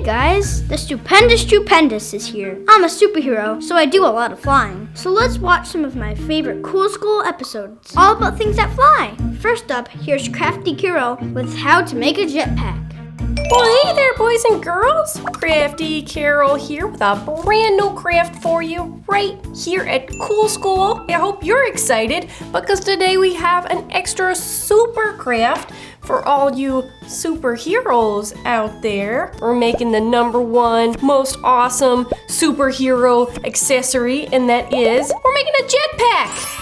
Hey guys, the Stupendous Drew Pendous is here. I'm a superhero, so I do a lot of flying. So let's watch some of my favorite cool school episodes, all about things that fly. First up, here's Crafty with how to make a jetpack. Well, hey there, boys and girls. Crafty Carol here with a brand new craft for you right here at Cool School. I hope you're excited because today we have an extra super craft for all you superheroes out there. We're making the #1 most awesome superhero accessory, and that is we're making a jetpack.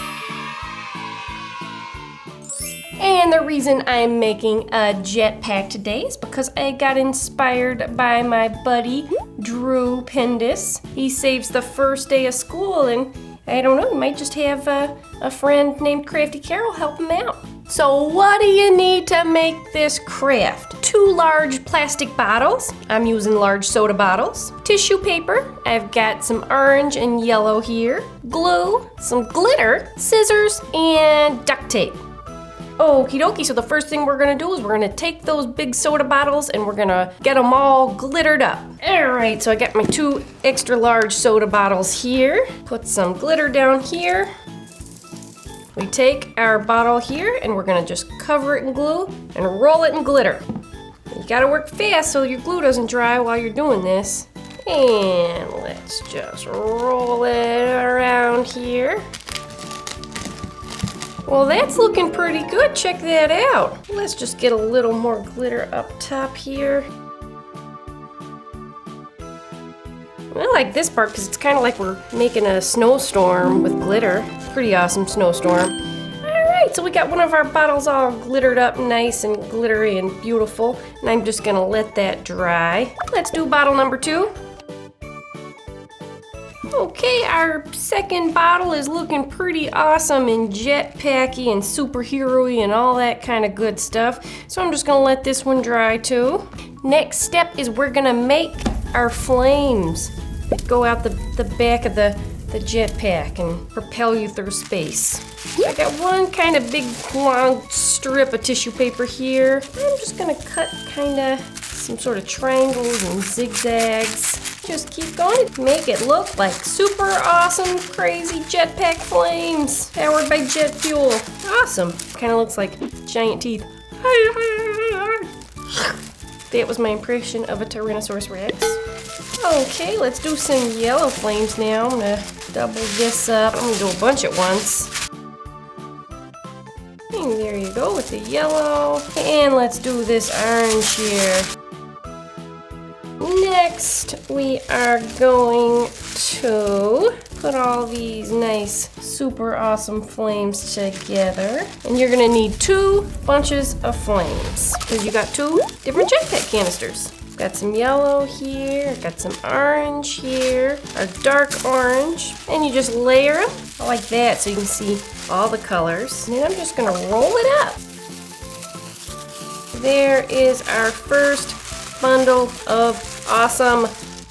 And the reason I'm making a jetpack today is because I got inspired by my buddy, Drew Pendous. He saves the first day of school, and I don't know, he might just have a friend named Crafty Carol help him out. So what do you need to make this craft? 2 large plastic bottles. I'm using large soda bottles. Tissue paper. I've got some orange and yellow here. Glue, some glitter, scissors, and duct tape. Okie dokie, so the first thing we're gonna do is we're gonna take those big soda bottles and we're gonna get them all glittered up. Alright, so I got my 2 extra large soda bottles here. Put some glitter down here. We take our bottle here and we're gonna just cover it in glue and roll it in glitter. You gotta work fast so your glue doesn't dry while you're doing this. And let's just roll it around here. Well, that's looking pretty good. Check that out. Let's just get a little more glitter up top here. I like this part because it's kind of like we're making a snowstorm with glitter. Pretty awesome snowstorm. Alright, so we got one of our bottles all glittered up nice and glittery and beautiful. And I'm just gonna let that dry. Let's do bottle number 2. Okay, our second bottle is looking pretty awesome and jetpacky and superhero-y and all that kind of good stuff. So I'm just gonna let this one dry too. Next step is we're gonna make our flames that go out the back of the jetpack and propel you through space. So I got one kind of big long strip of tissue paper here. I'm just gonna cut kind of some sort of triangles and zigzags. Just keep going. Make it look like super awesome, crazy jetpack flames powered by jet fuel. Awesome. Kind of looks like giant teeth. That was my impression of a Tyrannosaurus Rex. Okay, let's do some yellow flames now. I'm gonna double this up. I'm gonna do a bunch at once. And there you go with the yellow. And let's do this orange here. Next, we are going to put all these nice, super awesome flames together. And you're gonna need 2 bunches of flames because you got 2 different jetpack canisters. Got some yellow here, got some orange here, a dark orange, and you just layer them like that so you can see all the colors. And then I'm just gonna roll it up. There is our first bundle of awesome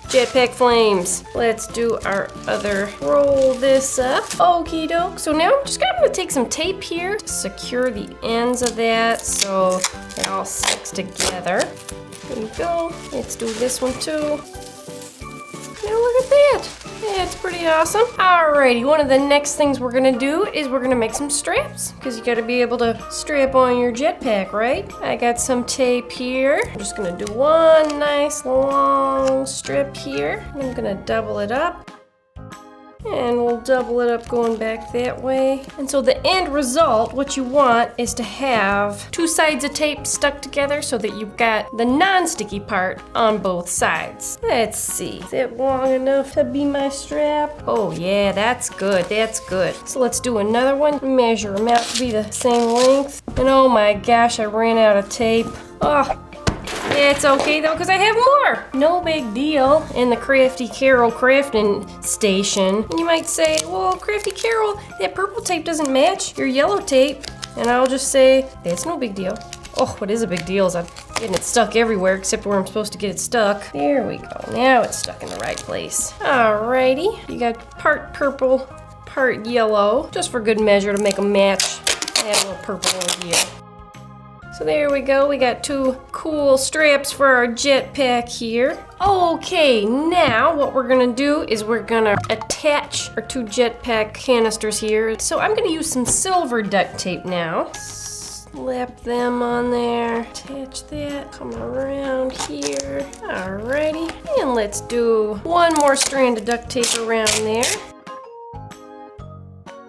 jetpack flames. Let's do our other. Roll this up. Okie doke. So now I'm just gonna take some tape here to secure the ends of that so it all sticks together. There you go. Let's do this one too. Now look at that. That's pretty awesome. Alrighty, one of the next things we're gonna do is we're gonna make some straps because you gotta be able to strap on your jetpack, right? I got some tape here. I'm just gonna do one nice long strip here. I'm gonna double it up. And we'll double it up going back that way. And so the end result, what you want is to have 2 sides of tape stuck together so that you've got the non-sticky part on both sides. Let's see, is it long enough to be my strap? Oh yeah, that's good, that's good. So let's do another one. Measure them out to be the same length. And oh my gosh, I ran out of tape. Oh. It's okay though, because I have more. No big deal in the Crafty Carol crafting station. And you might say, well, Crafty Carol, that purple tape doesn't match your yellow tape. And I'll just say, that's no big deal. Oh, what is a big deal is I'm getting it stuck everywhere except where I'm supposed to get it stuck. There we go. Now it's stuck in the right place. Alrighty. You got part purple, part yellow, just for good measure to make them match. I have a little purple over here. So there we go. We got 2 cool straps for our jetpack here. Okay, now what we're gonna do is we're gonna attach our 2 jetpack canisters here. So I'm gonna use some silver duct tape now. Slap them on there, attach that, come around here. Alrighty, and let's do 1 more strand of duct tape around there.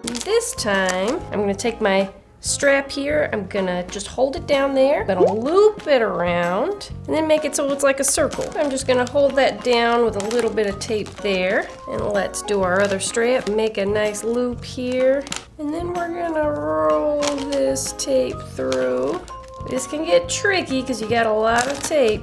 This time, I'm gonna take my strap here, I'm gonna just hold it down there, I'm gonna loop it around, and then make it so it's like a circle. I'm just gonna hold that down with a little bit of tape there, and let's do our other strap. Make a nice loop here, and then we're gonna roll this tape through. This can get tricky because you got a lot of tape.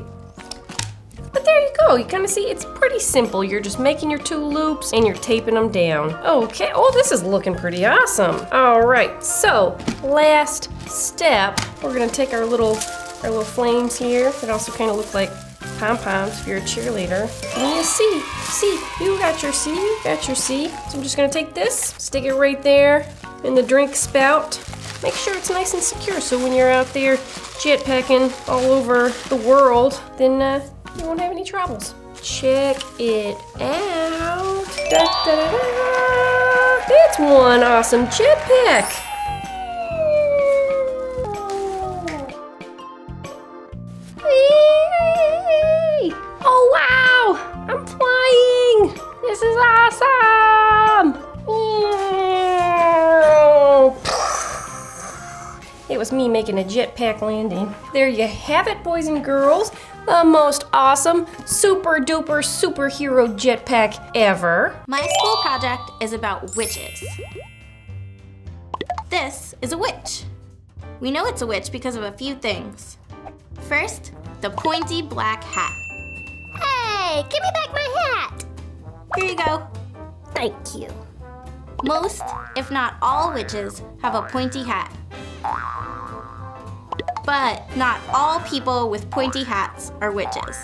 But there you go, you kind of see it's pretty simple. You're just making your 2 loops and you're taping them down. Okay, oh, this is looking pretty awesome. All right, so last step, we're gonna take our little flames here that also kind of look like pom-poms if you're a cheerleader. And you see, you got your C. So I'm just gonna take this, stick it right there in the drink spout. Make sure it's nice and secure so when you're out there jetpacking all over the world, then you won't have any troubles. Check it out. Da, da, da, da. That's one awesome jetpack. Whee! Oh wow! I'm flying! This is awesome! It was me making a jetpack landing. There you have it, boys and girls. The most awesome, super duper superhero jetpack ever. My school project is about witches. This is a witch. We know it's a witch because of a few things. First, the pointy black hat. Hey, give me back my hat! Here you go. Thank you. Most, if not all witches have a pointy hat. But not all people with pointy hats are witches.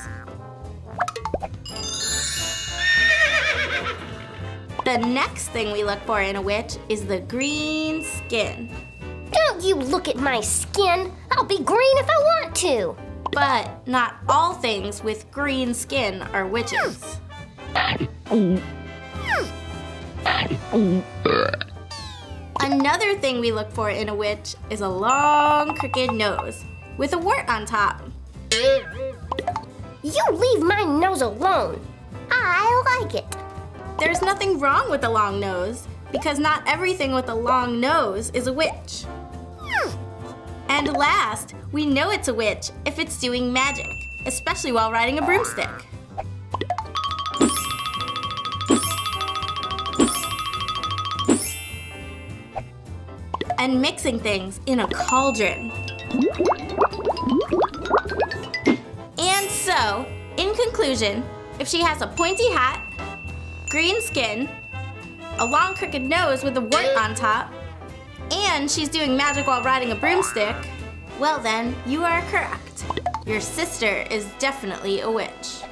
The next thing we look for in a witch is the green skin. Don't you look at my skin. I'll be green if I want to. But not all things with green skin are witches. Another thing we look for in a witch is a long, crooked nose with a wart on top. You leave my nose alone. I like it. There's nothing wrong with a long nose because not everything with a long nose is a witch. And last, we know it's a witch if it's doing magic, especially while riding a broomstick. And mixing things in a cauldron. And so, in conclusion, if she has a pointy hat, green skin, a long crooked nose with a wart on top, and she's doing magic while riding a broomstick, well then, you are correct. Your sister is definitely a witch.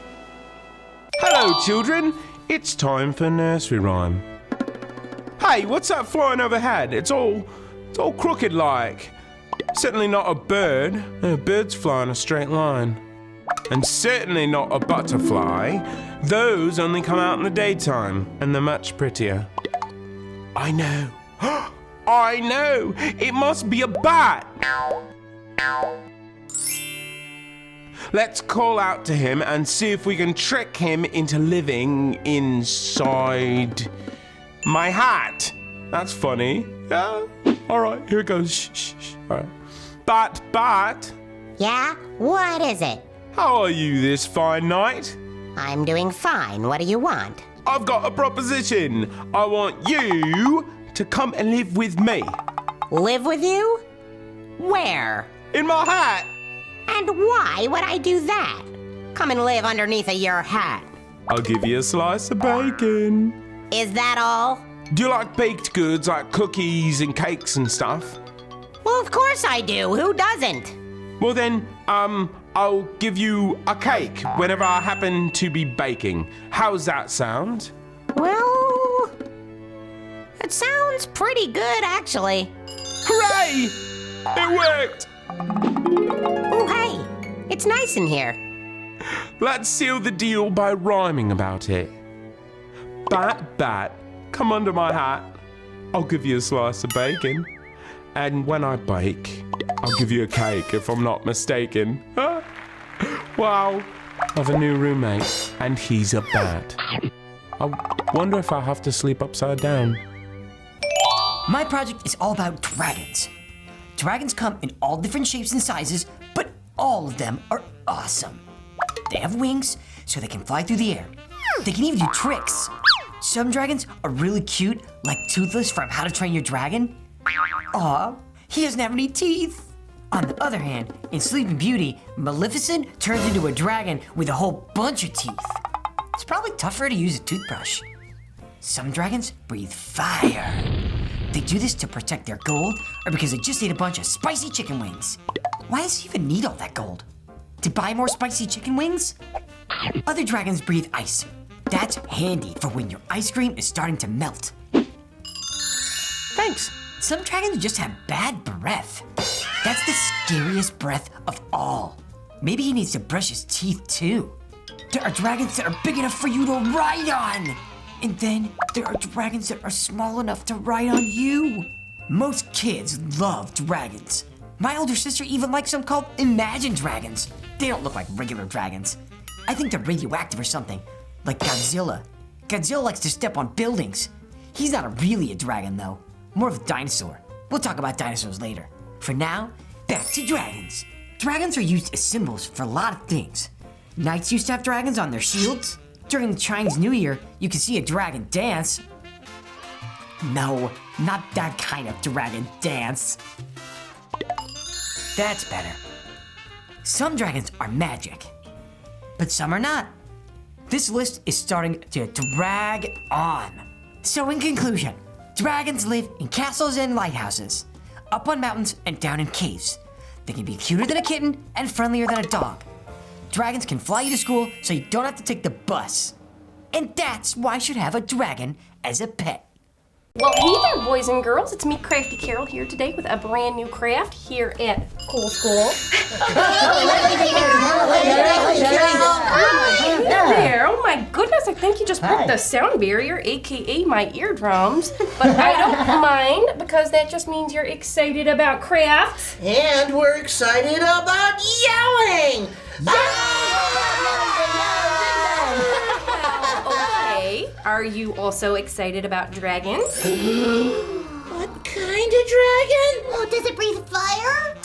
Hello, children. It's time for nursery rhyme. Hey, what's that flying overhead? It's all crooked like. Certainly not a bird. No, birds fly in a straight line. And certainly not a butterfly. Those only come out in the daytime, and they're much prettier. I know. I know! It must be a bat! Let's call out to him and see if we can trick him into living inside my hat. That's funny. Yeah. All right, here it goes. Shh, shh, shh. All right. Bat. Yeah? What is it? How are you this fine night? I'm doing fine. What do you want? I've got a proposition. I want you to come and live with me. Live with you? Where? In my hat. And why would I do that? Come and live underneath your hat. I'll give you a slice of bacon. Is that all? Do you like baked goods like cookies and cakes and stuff? Well, of course I do. Who doesn't? Well then, I'll give you a cake whenever I happen to be baking. How's that sound? Well, it sounds pretty good, actually. Hooray! It worked! It's nice in here. Let's seal the deal by rhyming about it. Bat, bat, come under my hat. I'll give you a slice of bacon. And when I bake, I'll give you a cake if I'm not mistaken. Wow, I've a new roommate, and he's a bat. I wonder if I have to sleep upside down. My project is all about dragons. Dragons come in all different shapes and sizes, but all of them are awesome. They have wings, so they can fly through the air. They can even do tricks. Some dragons are really cute, like Toothless from How to Train Your Dragon. Aw, he doesn't have any teeth. On the other hand, in Sleeping Beauty, Maleficent turns into a dragon with a whole bunch of teeth. It's probably tougher to use a toothbrush. Some dragons breathe fire. They do this to protect their gold or because they just ate a bunch of spicy chicken wings. Why does he even need all that gold? To buy more spicy chicken wings? Other dragons breathe ice. That's handy for when your ice cream is starting to melt. Thanks. Some dragons just have bad breath. That's the scariest breath of all. Maybe he needs to brush his teeth too. There are dragons that are big enough for you to ride on. And then there are dragons that are small enough to ride on you. Most kids love dragons. My older sister even likes some called Imagine Dragons. They don't look like regular dragons. I think they're radioactive or something, like Godzilla. Godzilla likes to step on buildings. He's not really a dragon though, more of a dinosaur. We'll talk about dinosaurs later. For now, back to dragons. Dragons are used as symbols for a lot of things. Knights used to have dragons on their shields. During the Chinese New Year, you can see a dragon dance. No, not that kind of dragon dance. That's better. Some dragons are magic, but some are not. This list is starting to drag on. So in conclusion, dragons live in castles and lighthouses, up on mountains and down in caves. They can be cuter than a kitten and friendlier than a dog. Dragons can fly you to school so you don't have to take the bus. And that's why you should have a dragon as a pet. Well, hey there, boys and girls. It's me, Crafty Carol, here today with a brand new craft here at Cool School. Hey there. Oh my goodness, I think you just broke the sound barrier, aka my eardrums. But I don't mind because that just means you're excited about crafts. And we're excited about yelling! Okay. Are you also excited about dragons? What kind of dragon? Oh, does it breathe fire?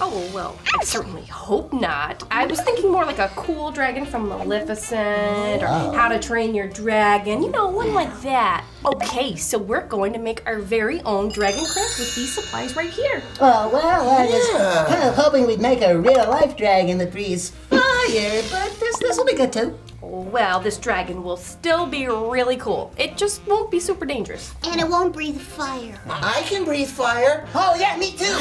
Oh, well, I certainly hope not. I was thinking more like a cool dragon from Maleficent or How to Train Your Dragon, you know, one like that. Okay, so we're going to make our very own dragon craft with these supplies right here. Oh, well, I was kind of hoping we'd make a real-life dragon that breathes fire, but this will be good too. Well, this dragon will still be really cool. It just won't be super dangerous. And it won't breathe fire. I can breathe fire. Oh, yeah, me too.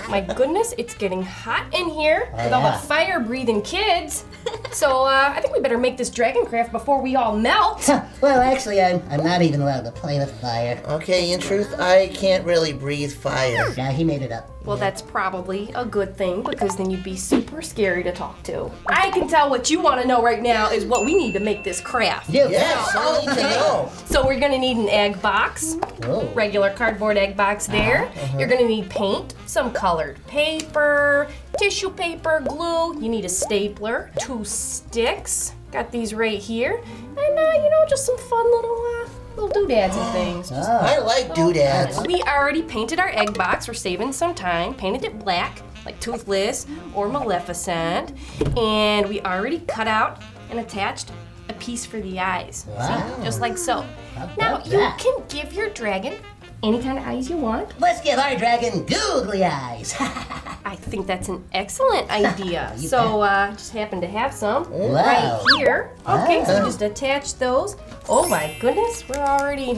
My goodness, it's getting hot in here with all the fire-breathing kids. So I think we better make this dragon craft before we all melt. Well, actually, I'm not even allowed to play with fire. Okay, in truth, I can't really breathe fire. Yeah, he made it up. Well, that's probably a good thing because then you'd be super scary to talk to. I can tell what you want to know right now is what we need to make this craft. Yes, I need to know. So we're gonna need an egg box, Oh. regular cardboard egg box there. You're gonna need paint, some colored paper, tissue paper, glue. You need a stapler, 2 sticks. Got these right here, and just some fun little doodads and things. I like doodads. We already painted our egg box. We're saving some time. Painted it black, like Toothless or Maleficent. And we already cut out and attached a piece for the eyes. Wow. See? Just like so. Now, about you that? can give your dragon any kind of eyes you want. Let's give our dragon googly eyes. I think that's an excellent idea. So, just happen to have some Wow. right here. Okay, so just attach those. Oh my goodness, we're already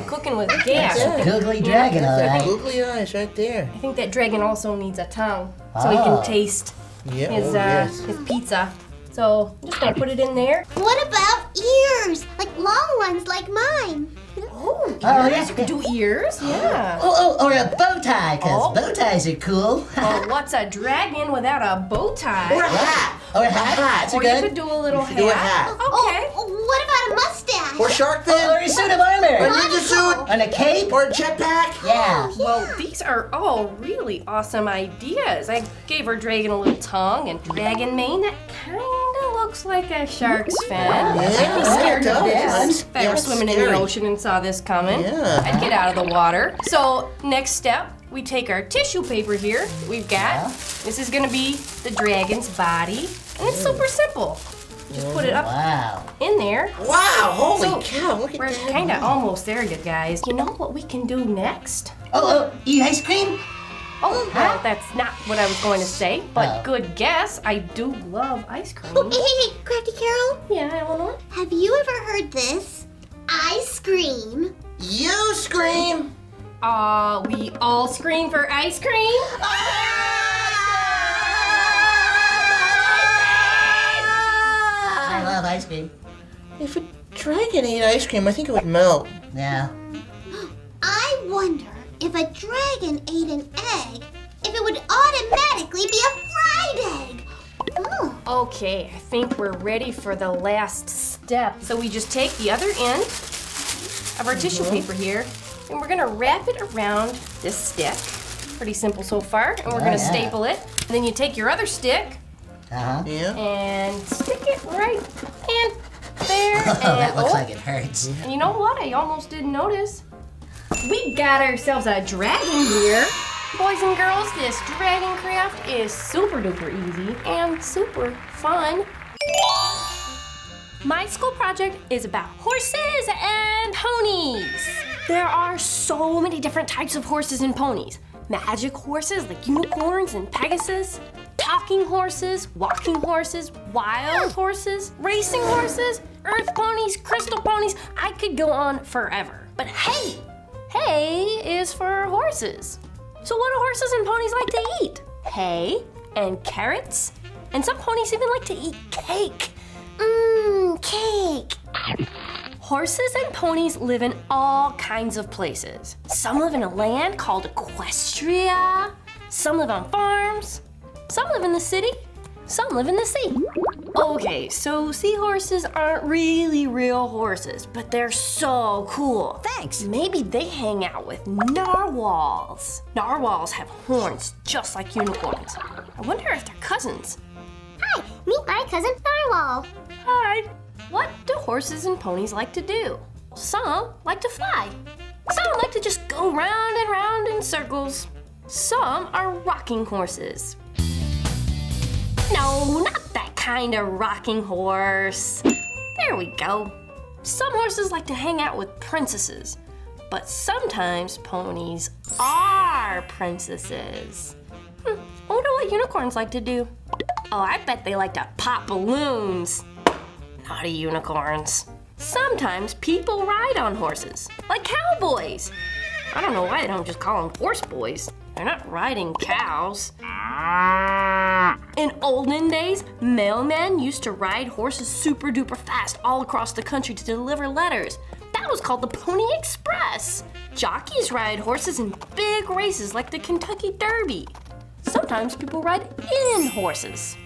cooking with gas. Googly dragon, all right. Googly eyes right there. I think that dragon also needs a tongue so he can taste Yeah, his yes. his pizza. So I'm just gonna put it in there. What about ears? Like long ones like mine. Oh, yeah. you can do ears? Yeah. Or a bow tie, because Oh. bow ties are cool. Well, what's a dragon without a bow tie? Or a hat. Or a hat. That's Or good. you could do a little You could do a hat. Okay. Oh, what about a mustache? Or shark Or fin. a suit of armor. Or a ninja suit. And a cape. Or a jetpack. Yeah. Well, these are all really awesome ideas. I gave our dragon a little tongue and dragon mane that kind of looks like a shark's fin. Yeah, scared it does. of this. If I were swimming in the ocean and saw this coming, Yeah. I'd get out of the water. So next step, we take our tissue paper here we've got. This is gonna be the dragon's body, and it's super simple. Just put it up Wow. in there. Wow, holy So, cow, look at We're that. kind of almost there, you guys. You know what we can do next? Eat ice cream? Oh, well, that's not what I was going to say, but Oh. good guess. I do love ice cream. Hey, Crafty Carol, Yeah, Eleanor? have you ever heard this? I scream. You scream. We all scream for ice cream? I love ice cream. If a dragon ate ice cream, I think it would melt. Yeah. I wonder if a dragon ate an egg, if it would automatically be a fried egg. Oh. Okay, I think we're ready for the last step. So we just take the other end of our tissue paper here, and we're gonna wrap it around this stick. Pretty simple so far. And we're gonna staple it. And then you take your other stick Uh-huh. Yeah. and stick it right in there. Oh, that and, looks like it hurts. And you know what? I almost didn't notice. We got ourselves a dragon here. Boys and girls, this dragon craft is super duper easy and super fun. My school project is about horses and ponies. There are so many different types of horses and ponies. Magic horses like unicorns and Pegasus, talking horses, walking horses, wild horses, racing horses, earth ponies, crystal ponies. I could go on forever. But hey, hay is for horses. So what do horses and ponies like to eat? Hay and carrots, and some ponies even like to eat cake. Cake. Horses and ponies live in all kinds of places. Some live in a land called Equestria. Some live on farms. Some live in the city. Some live in the sea. Okay, so seahorses aren't really real horses, but they're so cool. Thanks. Maybe they hang out with narwhals. Narwhals have horns just like unicorns. I wonder if they're cousins. Hi, meet my cousin Narwhal. Hi. What do horses and ponies like to do? Some like to fly. Some like to just go round and round in circles. Some are rocking horses. No, not that kind of rocking horse. There we go. Some horses like to hang out with princesses, but sometimes ponies are princesses. I wonder what unicorns like to do. Oh, I bet they like to pop balloons. Naughty unicorns. Sometimes people ride on horses, like cowboys. I don't know why they don't just call them horse boys. They're not riding cows. In olden days, mailmen used to ride horses super duper fast all across the country to deliver letters. That was called the Pony Express. Jockeys ride horses in big races like the Kentucky Derby. Sometimes people ride in horses.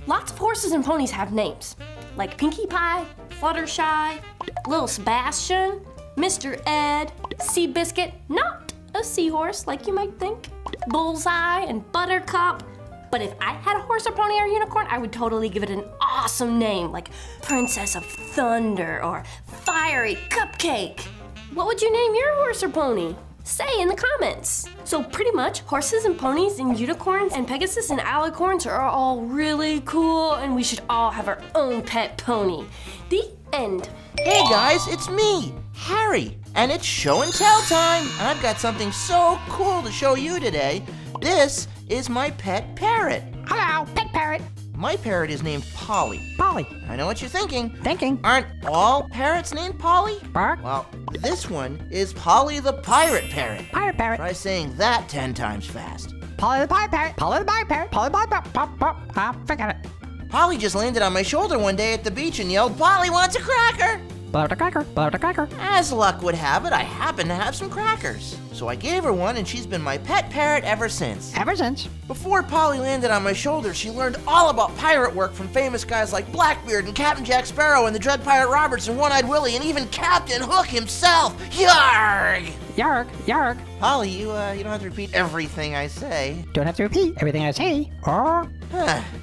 Lots of horses and ponies have names, like Pinkie Pie, Fluttershy, Little Sebastian, Mr. Ed, Seabiscuit, not a seahorse like you might think, Bullseye and Buttercup. But if I had a horse or pony or unicorn, I would totally give it an awesome name like Princess of Thunder or Fiery Cupcake. What would you name your horse or pony? Say in the comments. So pretty much horses and ponies and unicorns and Pegasus and alicorns are all really cool, and we should all have our own pet pony. The end. Hey guys, it's me, Harry, and it's show and tell time. I've got something so cool to show you today. This is my pet parrot. Hello, pet parrot. My parrot is named Polly. Polly. I know what you're thinking. Thinking. Aren't all parrots named Polly? Bark. Well, this one is Polly the pirate parrot. Pirate parrot. Try saying that 10 times fast. Polly the pirate parrot. Polly the pirate parrot. Polly the pirate parrot. Pop, pop, pop. Forget it. Polly just landed on my shoulder one day at the beach and yelled, "Polly wants a cracker!" Cracker. As luck would have it, I happen to have some crackers. So I gave her one, and she's been my pet parrot ever since. Ever since. Before Polly landed on my shoulder, she learned all about pirate work from famous guys like Blackbeard and Captain Jack Sparrow and the Dread Pirate Roberts and One-Eyed Willie and even Captain Hook himself. Yarg! Yarg. Polly, you don't have to repeat everything I say. Don't have to repeat everything I say. Or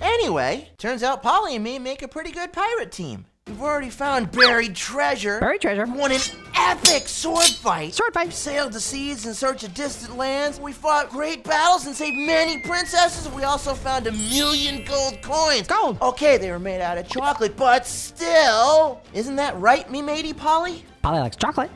Anyway, turns out Polly and me make a pretty good pirate team. We've already found buried treasure. Won an epic sword fight. Sailed the seas in search of distant lands. We fought great battles and saved many princesses. We also found 1,000,000 gold coins. Gold. Okay, they were made out of chocolate, but still. Isn't that right, me matey Polly? Polly likes chocolate.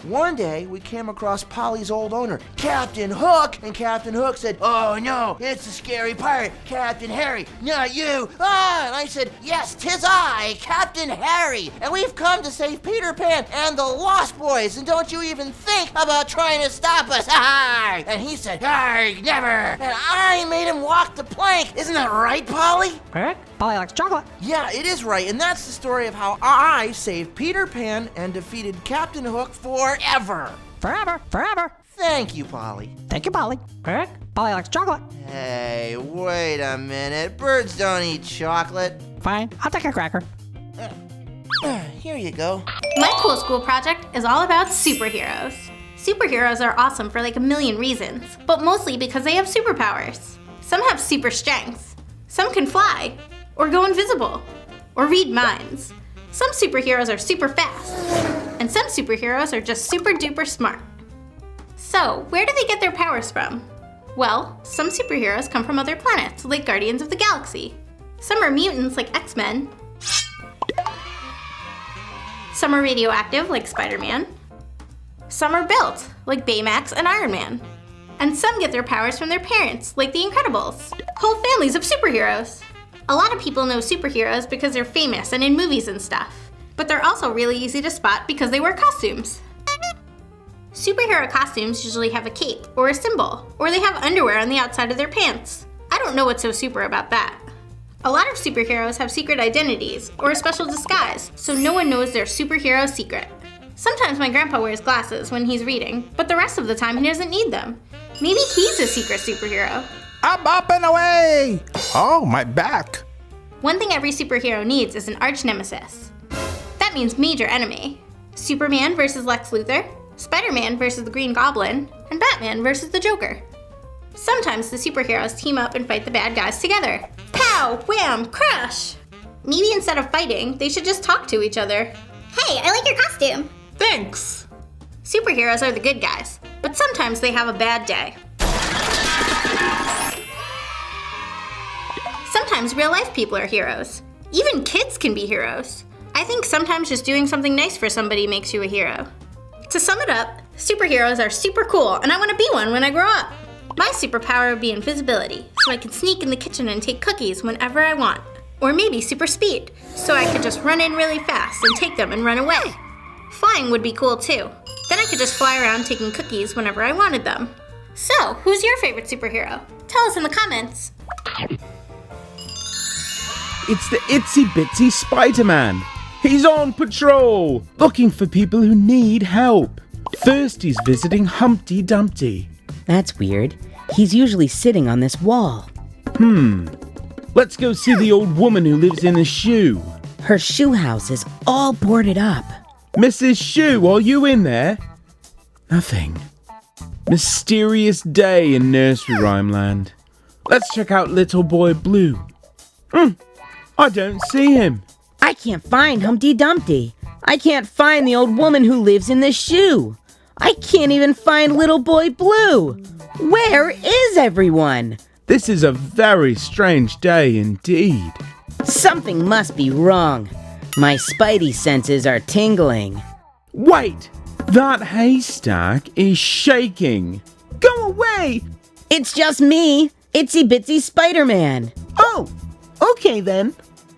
One day, we came across Polly's old owner, Captain Hook, and Captain Hook said, "Oh no, it's a scary pirate, Captain Harry, not you." And I said, "Yes, 'tis I, Captain Harry, and we've come to save Peter Pan and the Lost Boys, and don't you even think about trying to stop us." And he said, "Never." And I made him walk the plank. Isn't that right, Polly? Correct. Polly likes chocolate. Yeah, it is right, and that's the story of how I saved Peter Pan and defeated Captain Hook forever. Forever. Thank you, Polly. Thank you, Polly. Correct. Polly likes chocolate. Hey, wait a minute. Birds don't eat chocolate. Fine, I'll take a cracker. Here you go. My cool school project is all about superheroes. Superheroes are awesome for like a million reasons, but mostly because they have superpowers. Some have super strength. Some can fly, or go invisible, or read minds. Some superheroes are super fast, and some superheroes are just super duper smart. So, where do they get their powers from? Well, some superheroes come from other planets, like Guardians of the Galaxy. Some are mutants, like X-Men. Some are radioactive, like Spider-Man. Some are built, like Baymax and Iron Man. And some get their powers from their parents, like the Incredibles. Whole families of superheroes. A lot of people know superheroes because they're famous and in movies and stuff. But they're also really easy to spot because they wear costumes. Superhero costumes usually have a cape or a symbol, or they have underwear on the outside of their pants. I don't know what's so super about that. A lot of superheroes have secret identities or a special disguise, so no one knows their superhero secret. Sometimes my grandpa wears glasses when he's reading, but the rest of the time he doesn't need them. Maybe he's a secret superhero. I'm up and away! Oh, my back. One thing every superhero needs is an arch nemesis. That means major enemy. Superman versus Lex Luthor, Spider-Man versus the Green Goblin, and Batman versus the Joker. Sometimes the superheroes team up and fight the bad guys together. Pow! Wham! Crash! Maybe instead of fighting, they should just talk to each other. Hey, I like your costume. Thanks. Superheroes are the good guys, but sometimes they have a bad day. Sometimes real-life people are heroes. Even kids can be heroes. I think sometimes just doing something nice for somebody makes you a hero. To sum it up, superheroes are super cool, and I want to be one when I grow up. My superpower would be invisibility, so I can sneak in the kitchen and take cookies whenever I want. Or maybe super speed, so I could just run in really fast and take them and run away. Flying would be cool too. Then I could just fly around taking cookies whenever I wanted them. So, who's your favorite superhero? Tell us in the comments. It's the Itsy Bitsy Spider-Man. He's on patrol, looking for people who need help. First, he's visiting Humpty Dumpty. That's weird. He's usually sitting on this wall. Let's go see the old woman who lives in a shoe. Her shoe house is all boarded up. Mrs. Shoe, are you in there? Nothing. Mysterious day in Nursery Rhyme Land. Let's check out Little Boy Blue. I don't see him. I can't find Humpty Dumpty. I can't find the old woman who lives in the shoe. I can't even find Little Boy Blue. Where is everyone? This is a very strange day indeed. Something must be wrong. My spidey senses are tingling. Wait! That haystack is shaking. Go away! It's just me, Itsy Bitsy Spider-Man. Oh, okay then.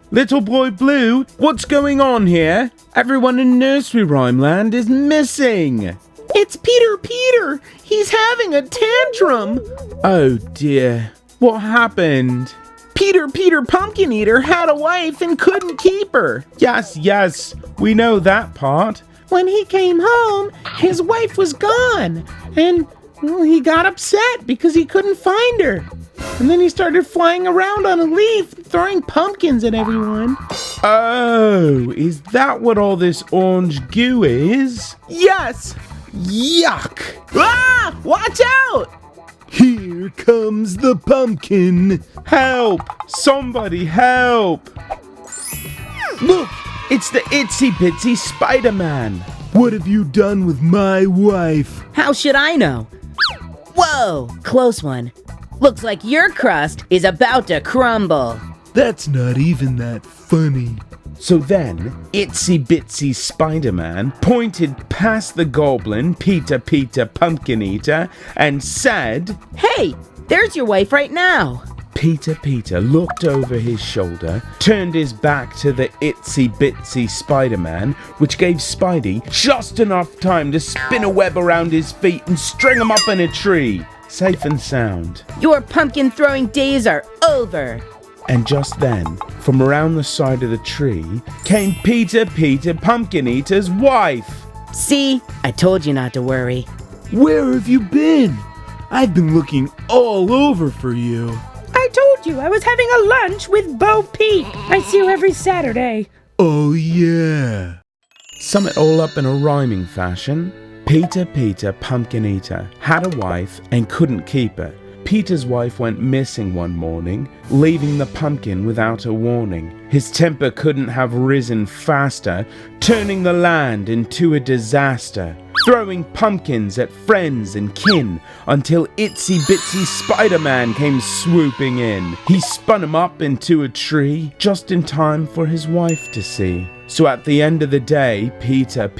Little Boy Blue, what's going on here? Everyone in Nursery Rhyme Land is missing. It's Peter! He's having a tantrum! Oh dear, what happened? Peter Pumpkin Eater had a wife and couldn't keep her. Yes, we know that part. When he came home, his wife was gone. And, well, he got upset because he couldn't find her. And then he started flying around on a leaf, throwing pumpkins at everyone. Oh, is that what all this orange goo is? Yes! Yuck! Ah! Watch out! Here comes the pumpkin. Help! Somebody help! Look, it's the Itsy Bitsy Spider-Man. What have you done with my wife? How should I know? Whoa, close one. Looks like your crust is about to crumble. That's not even that funny. So then, Itsy Bitsy Spider-Man pointed past the goblin, Peter Pumpkin Eater, and said, Hey, there's your wife right now. Peter looked over his shoulder, turned his back to the Itsy Bitsy Spider-Man, which gave Spidey just enough time to spin a web around his feet and string him up in a tree, safe and sound. Your pumpkin throwing days are over. And just then, from around the side of the tree, came Peter Pumpkin Eater's wife. See, I told you not to worry. Where have you been? I've been looking all over for you. I told you I was having a lunch with Bo Peep. I see you every Saturday. Oh yeah. Sum it all up in a rhyming fashion. Peter Pumpkin Eater had a wife and couldn't keep her. Peter's wife went missing one morning, leaving the pumpkin without a warning. His temper couldn't have risen faster, turning the land into a disaster, throwing pumpkins at friends and kin until Itsy Bitsy Spider-Man came swooping in. He spun him up into a tree just in time for his wife to see. So at the end of the day, Peter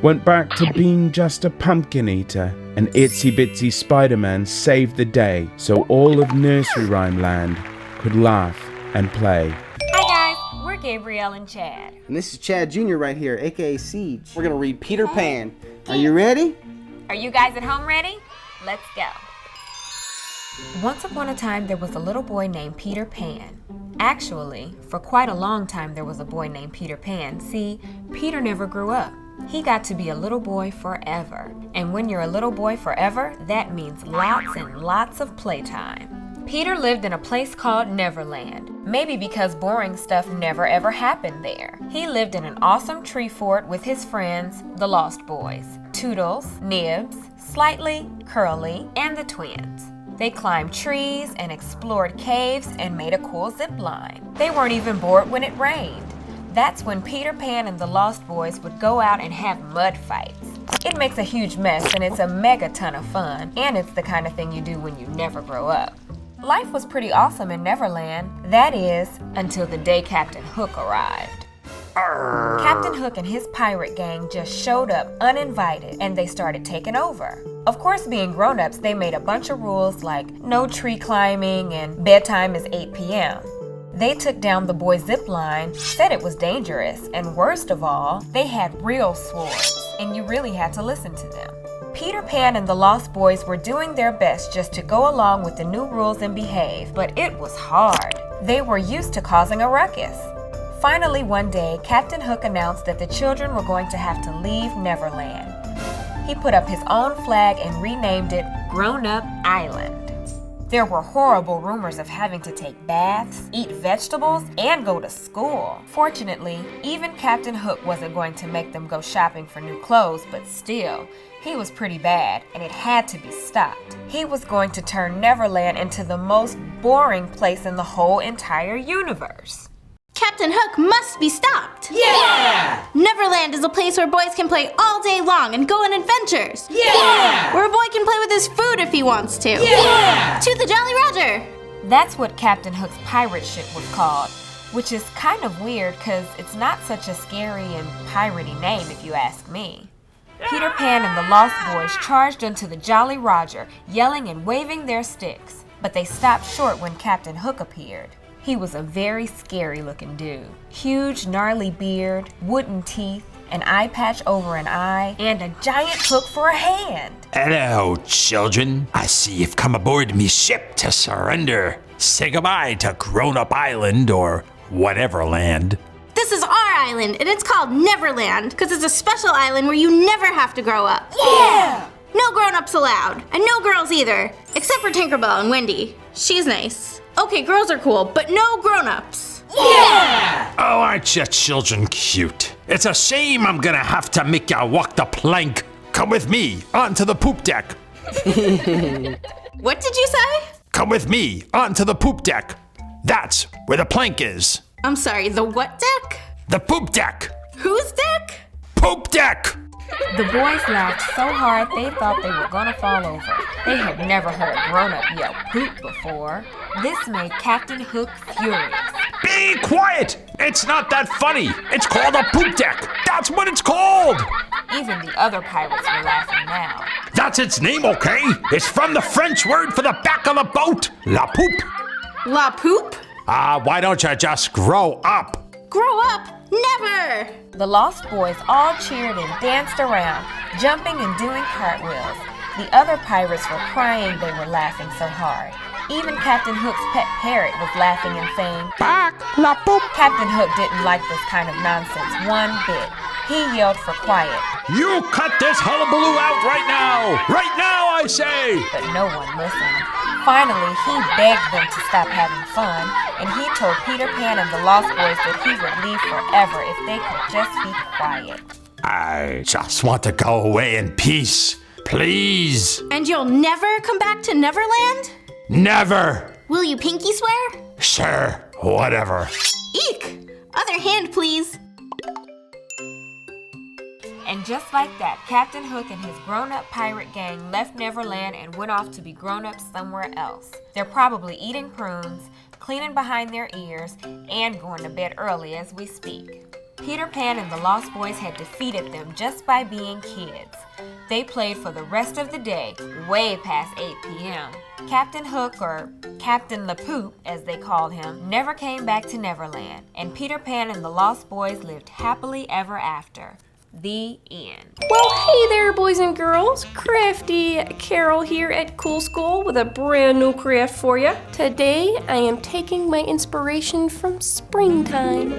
went back to being just a pumpkin eater. And Itsy Bitsy Spider-Man saved the day so all of Nursery Rhyme Land could laugh and play. Hi guys, we're Gabrielle and Chad. And this is Chad Jr. right here, aka Siege. We're gonna read Peter Pan. Are you ready? Are you guys at home ready? Let's go. Once upon a time there was a little boy named Peter Pan. Actually, for quite a long time there was a boy named Peter Pan. See, Peter never grew up. He got to be a little boy forever. And when you're a little boy forever, that means lots and lots of playtime. Peter lived in a place called Neverland, maybe because boring stuff never ever happened there. He lived in an awesome tree fort with his friends, the Lost Boys, Toodles, Nibs, Slightly, Curly, and the twins. They climbed trees and explored caves and made a cool zip line. They weren't even bored when it rained. That's when Peter Pan and the Lost Boys would go out and have mud fights. It makes a huge mess and it's a mega ton of fun, and it's the kind of thing you do when you never grow up. Life was pretty awesome in Neverland, that is, until the day Captain Hook arrived. Captain Hook and his pirate gang just showed up uninvited and they started taking over. Of course, being grown-ups, they made a bunch of rules like no tree climbing and bedtime is 8 p.m. They took down the boys' zip line, said it was dangerous, and worst of all, they had real swords, and you really had to listen to them. Peter Pan and the Lost Boys were doing their best just to go along with the new rules and behave, but it was hard. They were used to causing a ruckus. Finally, one day, Captain Hook announced that the children were going to have to leave Neverland. He put up his own flag and renamed it Grown Up Island. There were horrible rumors of having to take baths, eat vegetables, and go to school. Fortunately, even Captain Hook wasn't going to make them go shopping for new clothes, but still, he was pretty bad, and it had to be stopped. He was going to turn Neverland into the most boring place in the whole entire universe. Captain Hook must be stopped. Yeah! Neverland is a place where boys can play all day long and go on adventures. Yeah! Where a boy can play with his food if he wants to. Yeah! To the Jolly Roger. That's what Captain Hook's pirate ship was called, which is kind of weird because it's not such a scary and piratey name if you ask me. Peter Pan and the Lost Boys charged into the Jolly Roger, yelling and waving their sticks, but they stopped short when Captain Hook appeared. He was a very scary looking dude. Huge, gnarly beard, wooden teeth, an eye patch over an eye, and a giant hook for a hand. Hello, children. I see you've come aboard me ship to surrender. Say goodbye to Grown Up Island or whatever land. This is our island, and it's called Neverland, because it's a special island where you never have to grow up. Yeah! No grown-ups allowed, and no girls either, except for Tinkerbell and Wendy. She's nice. Okay, girls are cool, but no grown-ups. Yeah! Oh, aren't you children cute? It's a shame I'm gonna have to make ya walk the plank. Come with me onto the poop deck. What did you say? Come with me onto the poop deck. That's where the plank is. I'm sorry, the what deck? The poop deck. Whose deck? Poop deck. The boys laughed so hard they thought they were gonna fall over. They had never heard a grown-up yell poop before. This made Captain Hook furious. Be quiet! It's not that funny. It's called a poop deck. That's what it's called. Even the other pirates were laughing now. That's its name, okay? It's from the French word for the back of the boat. La poop. La poop? Why don't you just grow up? Grow up? Never! The Lost Boys all cheered and danced around, jumping and doing cartwheels. The other pirates were crying they were laughing so hard. Even Captain Hook's pet parrot was laughing and saying, Back, la poop. Captain Hook didn't like this kind of nonsense one bit. He yelled for quiet. You cut this hullabaloo out right now! Right now, I say! But no one listened. Finally, he begged them to stop having fun, and he told Peter Pan and the Lost Boys that he would leave forever if they could just be quiet. I just want to go away in peace. Please. And you'll never come back to Neverland? Never. Will you pinky swear? Sure, whatever. Eek! Other hand, please. And just like that, Captain Hook and his grown-up pirate gang left Neverland and went off to be grown-ups somewhere else. They're probably eating prunes, cleaning behind their ears, and going to bed early as we speak. Peter Pan and the Lost Boys had defeated them just by being kids. They played for the rest of the day, way past 8 p.m. Captain Hook, or Captain LaPoop as they called him, never came back to Neverland, and Peter Pan and the Lost Boys lived happily ever after. The end. Well, hey there, boys and girls. Crafty Carol here at Cool School with a brand new craft for you. Today, I am taking my inspiration from springtime,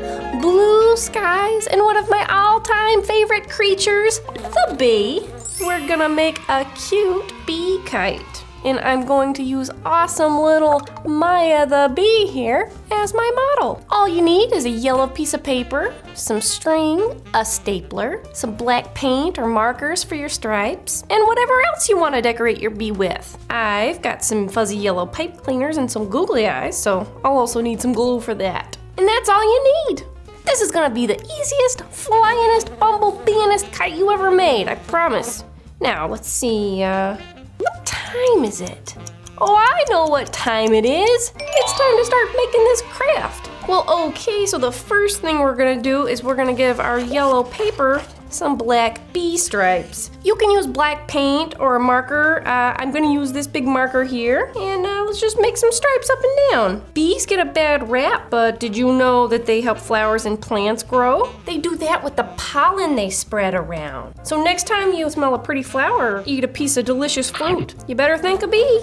blue skies, and one of my all-time favorite creatures, the bee. We're gonna make a cute bee kite. And I'm going to use awesome little Maya the bee here as my model. All you need is a yellow piece of paper, some string, a stapler, some black paint or markers for your stripes, and whatever else you want to decorate your bee with. I've got some fuzzy yellow pipe cleaners and some googly eyes, so I'll also need some glue for that. And that's all you need. This is gonna be the easiest, flyingest, bumblebeeingest kite you ever made, I promise. Now, let's see, what time is it? Oh, I know what time it is. It's time to start making this craft. Well, okay, so the first thing we're gonna do is we're gonna give our yellow paper some black bee stripes. You can use black paint or a marker. I'm gonna use this big marker here, and let's just make some stripes up and down. Bees get a bad rap, but did you know that they help flowers and plants grow? They do that with the pollen they spread around. So next time you smell a pretty flower or eat a piece of delicious fruit, you better thank a bee.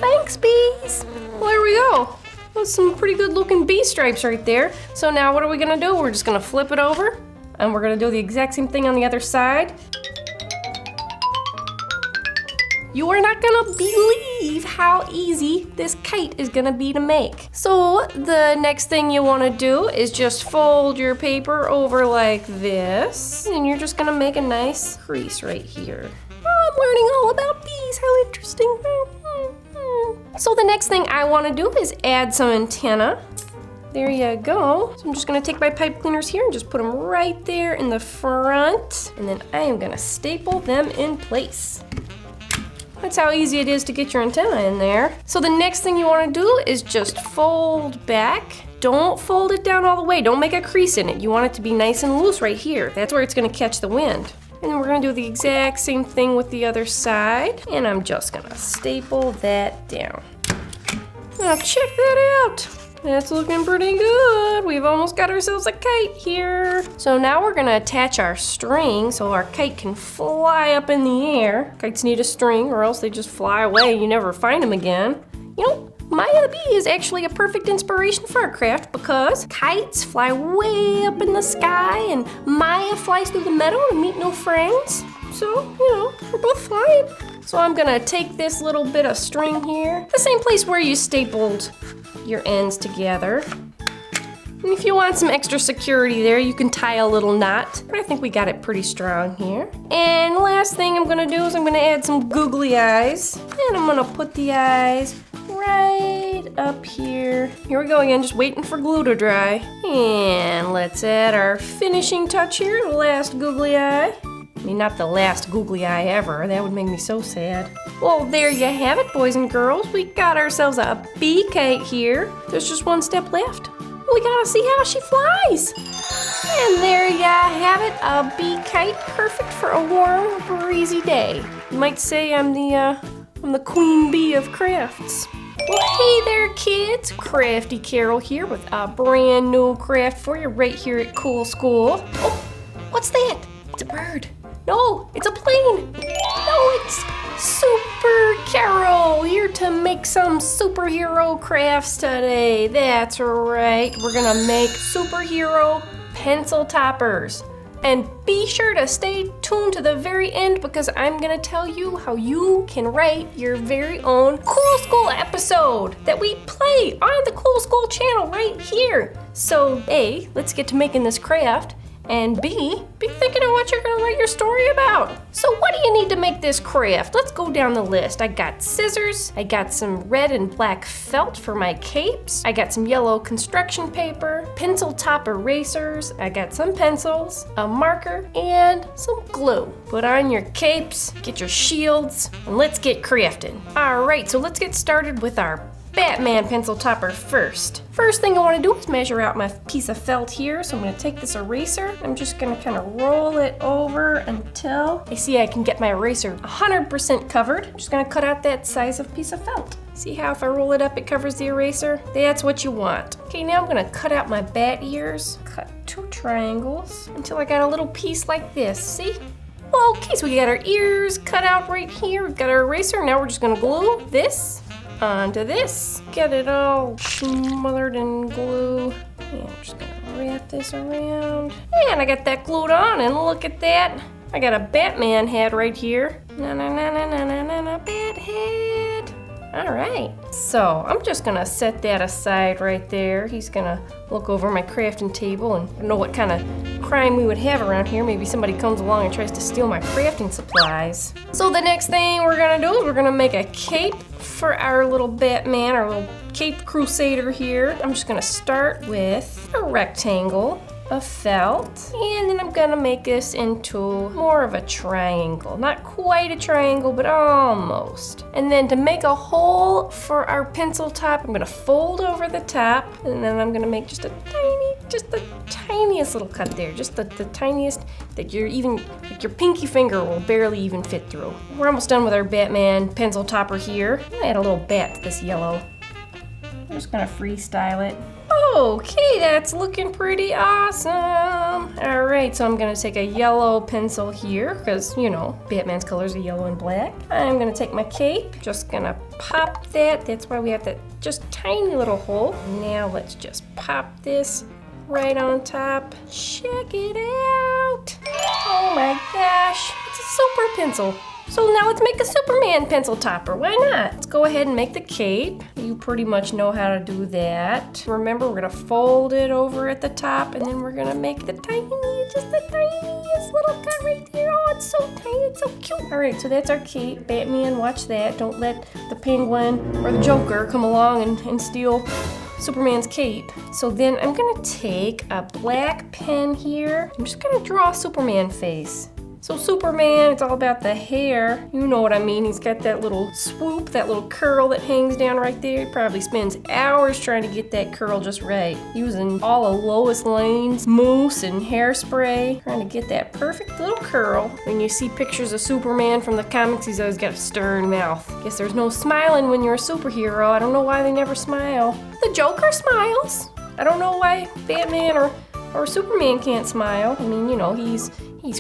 Thanks, bees. Well, there we go. That's some pretty good looking bee stripes right there. So now what are we gonna do? We're just gonna flip it over, and we're gonna do the exact same thing on the other side. You are not gonna believe how easy this kite is gonna be to make. So the next thing you wanna do is just fold your paper over like this, and you're just gonna make a nice crease right here. Oh, I'm learning all about bees, how interesting. So the next thing I wanna do is add some antenna. There you go. So I'm just gonna take my pipe cleaners here and just put them right there in the front. And then I am gonna staple them in place. That's how easy it is to get your antenna in there. So the next thing you wanna do is just fold back. Don't fold it down all the way. Don't make a crease in it. You want it to be nice and loose right here. That's where it's gonna catch the wind. And then we're gonna do the exact same thing with the other side. And I'm just gonna staple that down. Now check that out. That's looking pretty good. We've we've almost got ourselves a kite here. So now we're gonna attach our string so our kite can fly up in the air. Kites need a string or else they just fly away and you never find them again. You know, Maya the Bee is actually a perfect inspiration for our craft because kites fly way up in the sky and Maya flies through the meadow to meet new friends. So, you know, we're both flying. So I'm gonna take this little bit of string here, the same place where you stapled your ends together. And if you want some extra security there, you can tie a little knot, but I think we got it pretty strong here. And last thing I'm gonna do is I'm gonna add some googly eyes. And I'm gonna put the eyes right up here. Here we go again, just waiting for glue to dry. And let's add our finishing touch here, the last googly eye. I mean, not the last googly eye ever. That would make me so sad. Well, there you have it, boys and girls. We got ourselves a bee kite here. There's just one step left. We gotta see how she flies. And there you have it, a bee kite, perfect for a warm, breezy day. You might say I'm the queen bee of crafts. Well, hey there, kids. Crafty Carol here with a brand new craft for you right here at Cool School. Oh, what's that? It's a bird. No, it's a plane. No, it's Super Carol here to make some superhero crafts today. That's right. We're gonna make superhero pencil toppers. And be sure to stay tuned to the very end because I'm gonna tell you how you can write your very own Cool School episode that we play on the Cool School channel right here. So A, let's get to making this craft. And B, be thinking of what you're gonna write your story about. So what do you need to make this craft? Let's go down the list. I got scissors, I got some red and black felt for my capes, I got some yellow construction paper, pencil top erasers, I got some pencils, a marker, and some glue. Put on your capes, get your shields, and let's get crafting. All right, so let's get started with our Batman pencil topper first. First thing I want to do is measure out my piece of felt here. So I'm going to take this eraser. I'm just going to kind of roll it over until I see I can get my eraser 100% covered. I'm just going to cut out that size of piece of felt. See how if I roll it up, it covers the eraser? That's what you want. Okay, now I'm going to cut out my bat ears. Cut 2 triangles until I got a little piece like this. See? Okay, so we got our ears cut out right here. We've got our eraser. Now we're just going to glue this onto this. Get it all smothered in glue. And I'm just gonna wrap this around. And I got that glued on, and look at that. I got a Batman head right here. Bat head. All right, so I'm just gonna set that aside right there. He's gonna look over my crafting table and know what kind of crime we would have around here. Maybe somebody comes along and tries to steal my crafting supplies. So the next thing we're gonna do is we're gonna make a cape for our little Batman, our little cape crusader here. I'm just gonna start with a rectangle of felt, and then I'm gonna make this into more of a triangle. Not quite a triangle, but almost. And then to make a hole for our pencil top, I'm gonna fold over the top, and then I'm gonna make just the tiniest little cut there, just the tiniest that like your pinky finger will barely even fit through. We're almost done with our Batman pencil topper here. I'm gonna add a little bat to this yellow. I'm just gonna freestyle it. Okay, that's looking pretty awesome. All right, so I'm gonna take a yellow pencil here because, you know, Batman's colors are yellow and black. I'm gonna take my cape, just gonna pop that. That's why we have that just tiny little hole. Now let's just pop this right on top. Check it out. Oh my gosh, it's a super pencil. So now let's make a Superman pencil topper. Why not? Let's go ahead and make the cape. You pretty much know how to do that. Remember, we're gonna fold it over at the top, and then we're gonna make the tiniest little cut right there. Oh, it's so tiny, it's so cute. All right, so that's our cape. Batman, watch that. Don't let the Penguin or the Joker come along and steal Superman's cape. So then I'm gonna take a black pen here. I'm just gonna draw a Superman face. So Superman, it's all about the hair. You know what I mean. He's got that little swoop, that little curl that hangs down right there. He probably spends hours trying to get that curl just right. Using all of Lois Lane's mousse and hairspray, trying to get that perfect little curl. When you see pictures of Superman from the comics, he's always got a stern mouth. Guess there's no smiling when you're a superhero. I don't know why they never smile. The Joker smiles. I don't know why Batman or Superman can't smile. I mean, you know, he's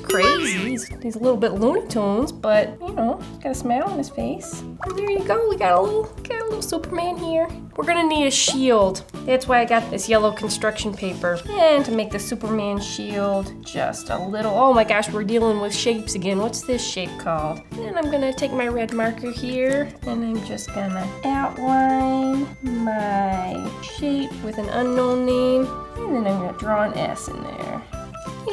crazy. He's a little bit Looney Tunes, but you know, he's got a smile on his face. And there you go. We got a little Superman here. We're gonna need a shield. That's why I got this yellow construction paper. And to make the Superman shield, just a little. Oh my gosh, we're dealing with shapes again. What's this shape called? And I'm gonna take my red marker here, and I'm just gonna outline my shape with an unknown name. And then I'm gonna draw an S in there.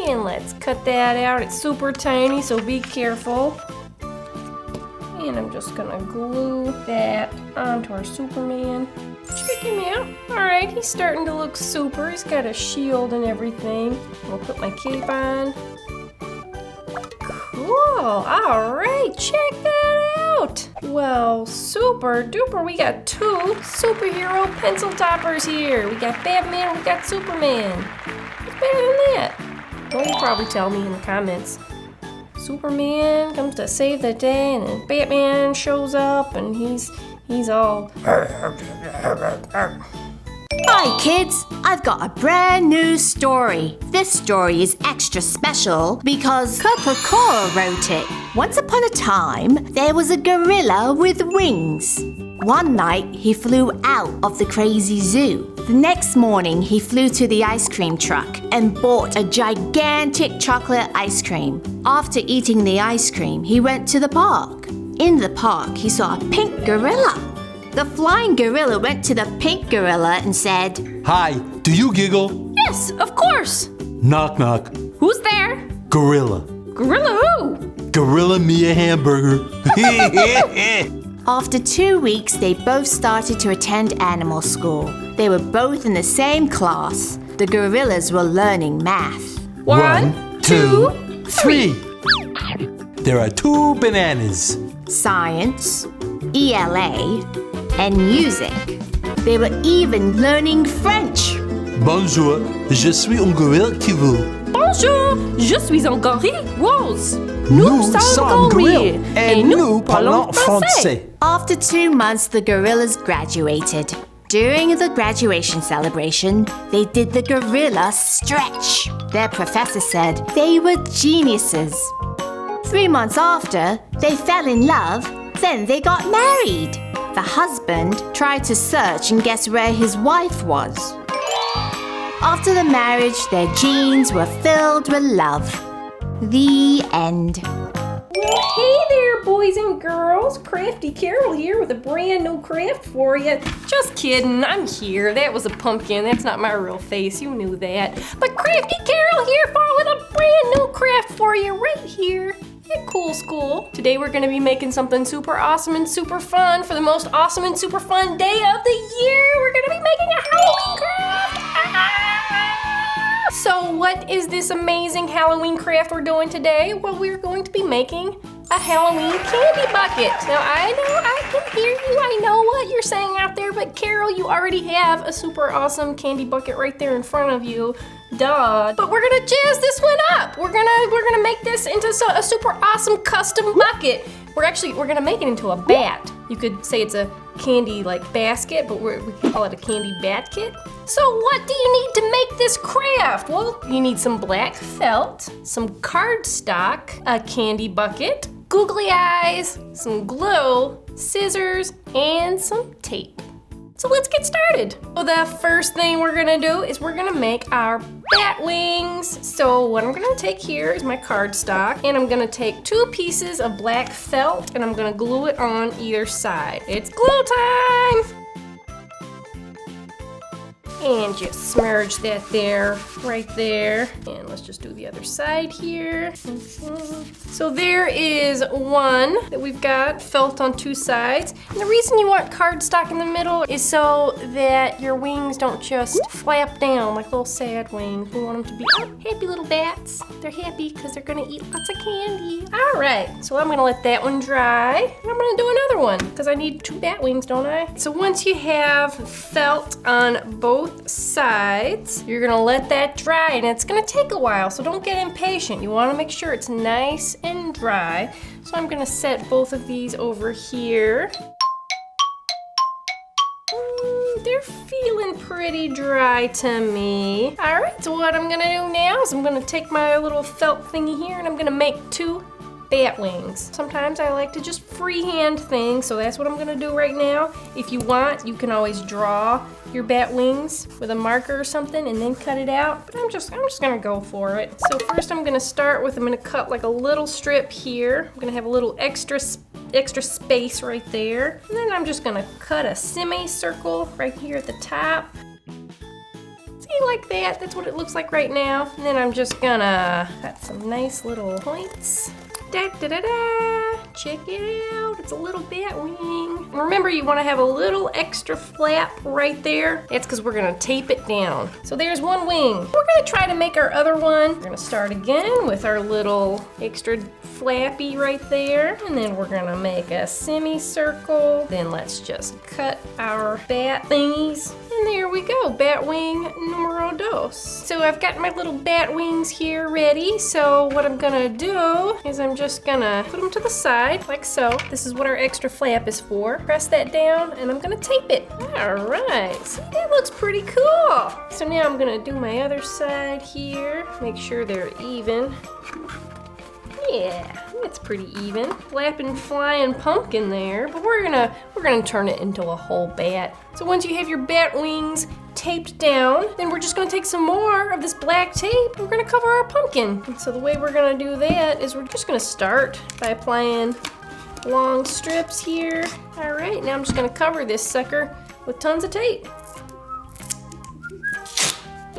And let's cut that out. It's super tiny, so be careful. And I'm just gonna glue that onto our Superman. Check him out. Alright, he's starting to look super. He's got a shield and everything. I'll put my cape on. Cool. Alright, check that out. Well, super duper. We got 2 superhero pencil toppers here. We got Batman, we got Superman. What's better than that? Well, you'll probably tell me in the comments. Superman comes to save the day, and then Batman shows up, and he's all. Hi kids, I've got a brand new story. This story is extra special because Coca-Cola wrote it. Once upon a time, there was a gorilla with wings. One night, he flew out of the crazy zoo. The next morning, he flew to the ice cream truck and bought a gigantic chocolate ice cream. After eating the ice cream, he went to the park. In the park, he saw a pink gorilla. The flying gorilla went to the pink gorilla and said, Hi, do you giggle? Yes, of course. Knock knock. Who's there? Gorilla. Gorilla who? Gorilla me a hamburger. After 2 weeks, they both started to attend animal school. They were both in the same class. The gorillas were learning math. 1, 2, 3. There are 2 bananas. Science, ELA, and music. They were even learning French. Bonjour, je suis un gorille qui vous. Bonjour, je suis un gorille rose. Nous sommes gorilles et nous parlons français. After 2 months, the gorillas graduated. During the graduation celebration, they did the gorilla stretch. Their professor said they were geniuses. 3 months after, they fell in love, then they got married. The husband tried to search and guess where his wife was. After the marriage, their jeans were filled with love. The end. Well, hey there, boys and girls. Crafty Carol here with a brand new craft for you. Just kidding, I'm here. That was a pumpkin. That's not my real face. You knew that. But Crafty Carol here with a brand new craft for you right here at Cool School. Today we're going to be making something super awesome and super fun for the most awesome and super fun day of the year. We're going to be making a Halloween craft. So what is this amazing Halloween craft we're doing today? Well, we're going to be making a Halloween candy bucket. Now, I know I can hear you. I know what you're saying out there, but Carol, you already have a super awesome candy bucket right there in front of you. Duh. But we're gonna jazz this one up. We're gonna make this into a super awesome custom bucket. We're gonna make it into a bat. You could say it's a candy like basket, but we call it a candy bat kit. So what do you need to make this craft? Well, you need some black felt, some cardstock, a candy bucket, googly eyes, some glue, scissors, and some tape. So let's get started. Well, the first thing we're gonna do is we're gonna make our bat wings. So what I'm gonna take here is my cardstock, and I'm gonna take 2 pieces of black felt, and I'm gonna glue it on either side. It's glue time! And just smudge that there, right there. And let's just do the other side here. So there is one that we've got felt on 2 sides. And the reason you want cardstock in the middle is so that your wings don't just flap down like little sad wings. We want them to be happy little bats. They're happy because they're gonna eat lots of candy. All right, so I'm gonna let that one dry. And I'm gonna do another one because I need 2 bat wings, don't I? So once you have felt on both sides, you're gonna let that dry, and it's gonna take a while, so don't get impatient. You wanna make sure it's nice and dry. So I'm gonna set both of these over here. They're feeling pretty pretty dry to me. All right, so what I'm gonna do now is I'm gonna take my little felt thingy here and I'm gonna make 2 bat wings. Sometimes I like to just freehand things, so that's what I'm gonna do right now. If you want, you can always draw your bat wings with a marker or something and then cut it out, but I'm just gonna go for it. So first I'm gonna cut like a little strip here. I'm gonna have a little extra space right there. And then I'm just gonna cut a semicircle right here at the top. See, like that, that's what it looks like right now. And then I'm just gonna cut some nice little points. Da, da, da, da. Check it out, it's a little bat wing. Remember, you wanna have a little extra flap right there. That's because we're gonna tape it down. So there's one wing. We're gonna try to make our other one. We're gonna start again with our little extra flappy right there. And then we're gonna make a semicircle. Then let's just cut our bat thingies. And there we go, bat wing numero dos. So I've got my little bat wings here ready. So what I'm gonna do is I'm just gonna put them to the side, like so. This is what our extra flap is for. Press that down, and I'm gonna tape it. All right, see, that looks pretty cool. So now I'm gonna do my other side here. Make sure they're even. Yeah, it's pretty even. Flapping, flying pumpkin there, but we're gonna turn it into a whole bat. So once you have your bat wings taped down, then we're just gonna take some more of this black tape and we're gonna cover our pumpkin. And so the way we're gonna do that is we're just gonna start by applying long strips here. All right, now I'm just gonna cover this sucker with tons of tape.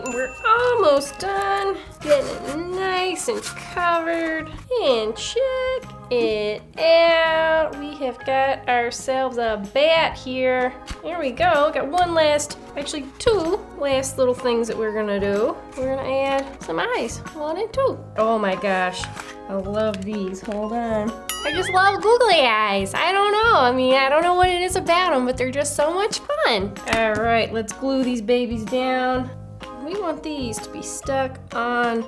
We're almost done. Getting it nice and covered. And check it out. We have got ourselves a bat here. There we go. Got actually 2 last little things that we're gonna do. We're gonna add some eyes. 1 and 2. Oh my gosh. I love these. Hold on. I just love googly eyes. I don't know. I don't know what it is about them, but they're just so much fun. All right, let's glue these babies down. We want these to be stuck on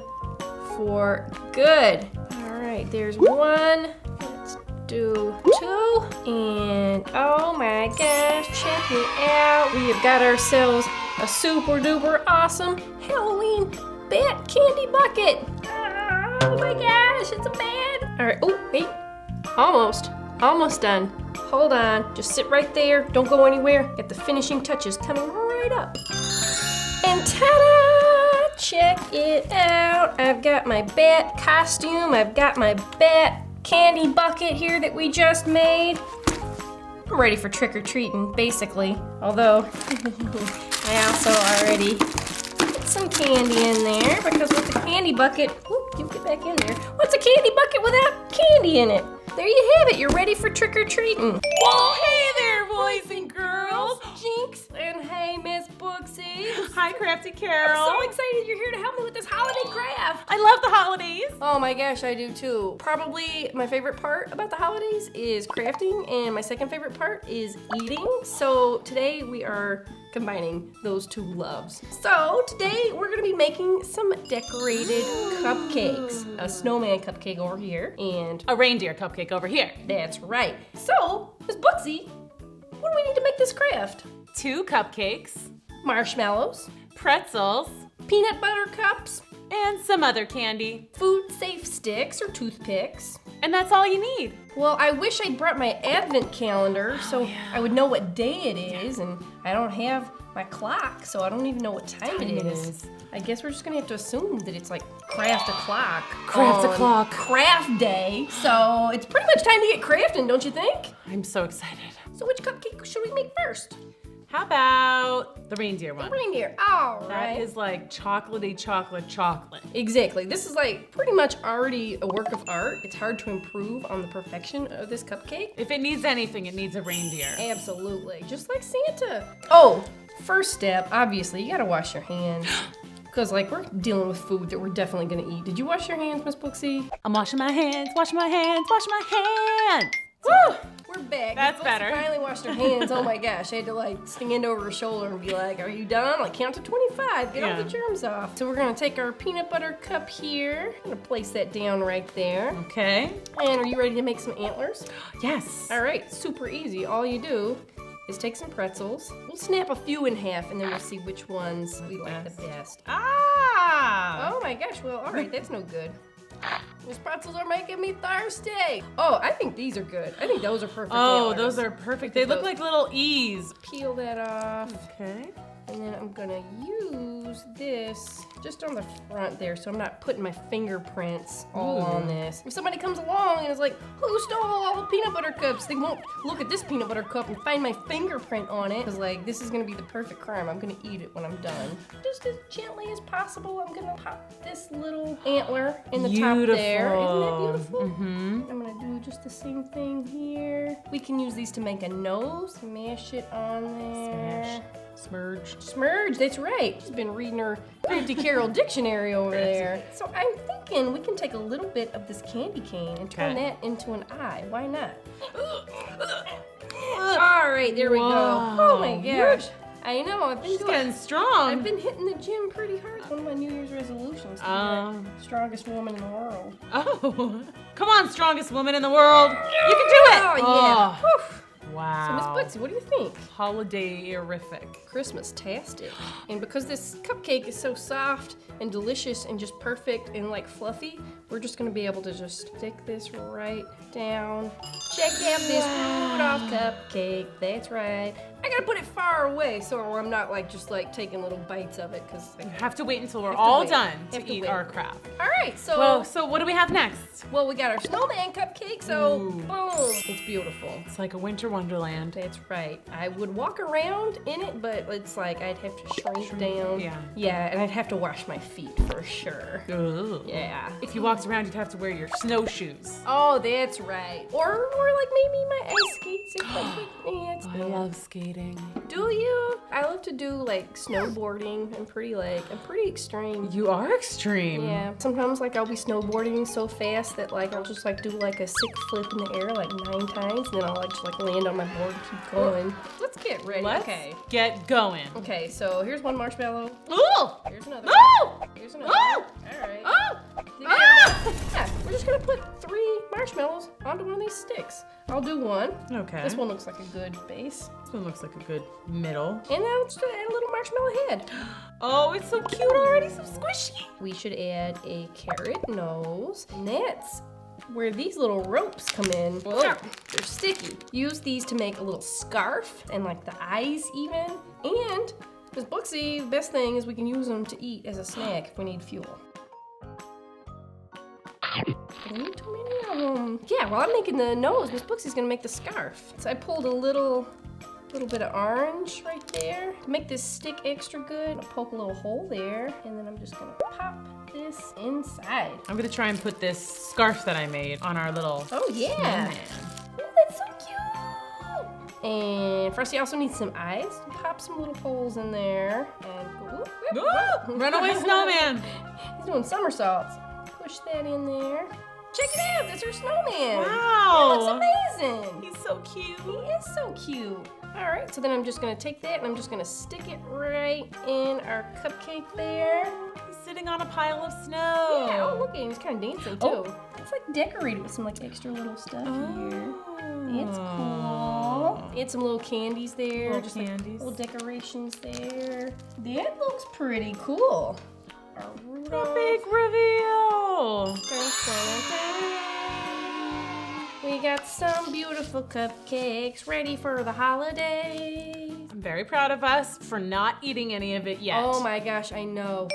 for good. All right, there's 1. Let's do 2. And oh my gosh, check it out. We have got ourselves a super duper awesome Halloween bat candy bucket. Oh my gosh, it's a bat. All right, oh, wait, almost done. Hold on, just sit right there. Don't go anywhere. Get the finishing touches coming right up. And ta-da! Check it out. I've got my bat costume. I've got my bat candy bucket here that we just made. I'm ready for trick-or-treating, basically. Although, I also already put some candy in there because with the candy bucket, whoop, you get back in there. What's a candy bucket without candy in it? There you have it. You're ready for trick-or-treating. Well, hey there, boys and girls. Jinx, and hey, Miss Booksy. Hi, Crafty Carol. I'm so excited you're here to help me with this holiday craft. I love the holidays. Oh my gosh, I do too. Probably my favorite part about the holidays is crafting, and my second favorite part is eating. So today we are combining those 2 loves. So today we're gonna be making some decorated cupcakes. A snowman cupcake over here, and a reindeer cupcake over here. That's right. So, Miss Booksy, what do we need to make this craft? 2 cupcakes, marshmallows, pretzels, peanut butter cups, and some other candy. Food safe sticks or toothpicks. And that's all you need. Well, I wish I'd brought my advent calendar so I would know what day it is, and I don't have my clock, so I don't even know what time it is. I guess we're just gonna have to assume that it's like craft o'clock. Craft day. So it's pretty much time to get crafting, don't you think? I'm so excited. So which cupcake should we make first? How about the reindeer one? The reindeer, all right. That is like chocolatey chocolate. Exactly. This is like pretty much already a work of art. It's hard to improve on the perfection of this cupcake. If it needs anything, it needs a reindeer. Absolutely. Just like Santa. Oh, first step, obviously, you gotta wash your hands. Because like we're dealing with food that we're definitely gonna eat. Did you wash your hands, Miss Booksy? I'm washing my hands, washing my hands, washing my hands. Woo! We're back. That's better. Finally washed her hands. Oh my gosh, I had to like stand over her shoulder and be like, "Are you done?" Like count to 25. Get all the germs off. So we're gonna take our peanut butter cup here. I'm gonna place that down right there. Okay. And are you ready to make some antlers? Yes. All right. Super easy. All you do is take some pretzels. We'll snap a few in half and then we'll see which ones we like the best. Ah! Oh my gosh, well, all right, that's no good. These pretzels are making me thirsty. Oh, I think these are good. I think those are perfect. Oh, antlers. those are perfect. They look like little E's. Peel that off. Okay. And then I'm gonna use this just on the front there so I'm not putting my fingerprints all on this. If somebody comes along and is like, who stole all the peanut butter cups? They won't look at this peanut butter cup and find my fingerprint on it. Cause like, this is gonna be the perfect crime. I'm gonna eat it when I'm done. Just as gently as possible, I'm gonna pop this little antler in the top there. Isn't that beautiful? Mm-hmm. I'm gonna do just the same thing here. We can use these to make a nose. Smash it on there. Smurge. Smurge, that's right. She's been reading her Crafty Carol dictionary over there. So I'm thinking we can take a little bit of this candy cane and turn that into an eye. Why not? All right, there we go. Oh my gosh. I know, I've been getting strong. I've been hitting the gym pretty hard. One of my New Year's resolutions to be the strongest woman in the world. Oh, come on, strongest woman in the world. You can do it. Oh, yeah. Oh. Wow. So, Miss Bootsy, what do you think? Holiday-erific. Christmas-tastic. And because this cupcake is so soft and delicious and just perfect and like fluffy, we're just gonna be able to just stick this right down. Check out this Rudolph cupcake. That's right. I gotta put it far away so I'm not like just like taking little bites of it because You have to wait until we're all done to eat wait. our craft. All right, so Well, so what do we have next? well, we got our snowman cupcake, so boom, it's beautiful. It's like a winter wonderland. That's right. I would walk around in it, but it's like I'd have to shrink down. Yeah, and I'd have to wash my feet for sure. Ooh. Yeah. If you walked around, you'd have to wear your snowshoes. Oh, that's right. Or like maybe my ice skates. I love skating. Do you? I love to do like snowboarding. I'm pretty extreme. You are extreme. Yeah. Sometimes like I'll be snowboarding so fast that like I'll just like do like a sick flip in the air like 9 times, and then I'll like just like land on my board and keep going. Let's get ready. Let's get going. Okay, so here's one marshmallow. Ooh! Here's another. No! Here's another. Oh! All right. Oh! Yeah, we're just gonna put 3 marshmallows onto one of these sticks. I'll do one. Okay. This one looks like a good base. This one looks like a good middle. And then I'll just add a little marshmallow head. Oh, it's so cute already, so squishy. We should add a carrot nose. And that's where these little ropes come in. Whoa, they're sticky. Use these to make a little scarf and like the eyes even. And Miss Booksy, the best thing is we can use them to eat as a snack if we need fuel. Don't need too many of them. Yeah, while I'm making the nose, Miss Booksy's gonna make the scarf. So I pulled a little bit of orange right there to make this stick extra good. I'll poke a little hole there, and then I'm just gonna pop this inside. I'm gonna try and put this scarf that I made on our little Oh yeah. snowman. Oh, that's so cute. And Frosty also needs some eyes. Pop some little holes in there and go. Whoop, whoop, whoop. Runaway snowman. He's doing somersaults. Push that in there. Check it out, that's our snowman. Wow. It looks amazing. He's so cute. He is so cute. All right, so then I'm just gonna take that and I'm just gonna stick it right in our cupcake there. He's sitting on a pile of snow. Yeah, oh look at him, he's kind of dancing too. It's like decorated with some like extra little stuff here. It's cool. Add some little candies there. Little just candies. Like little decorations there. That looks pretty cool. A big reveal. We got some beautiful cupcakes ready for the holidays. I'm very proud of us for not eating any of it yet. Oh my gosh, I know.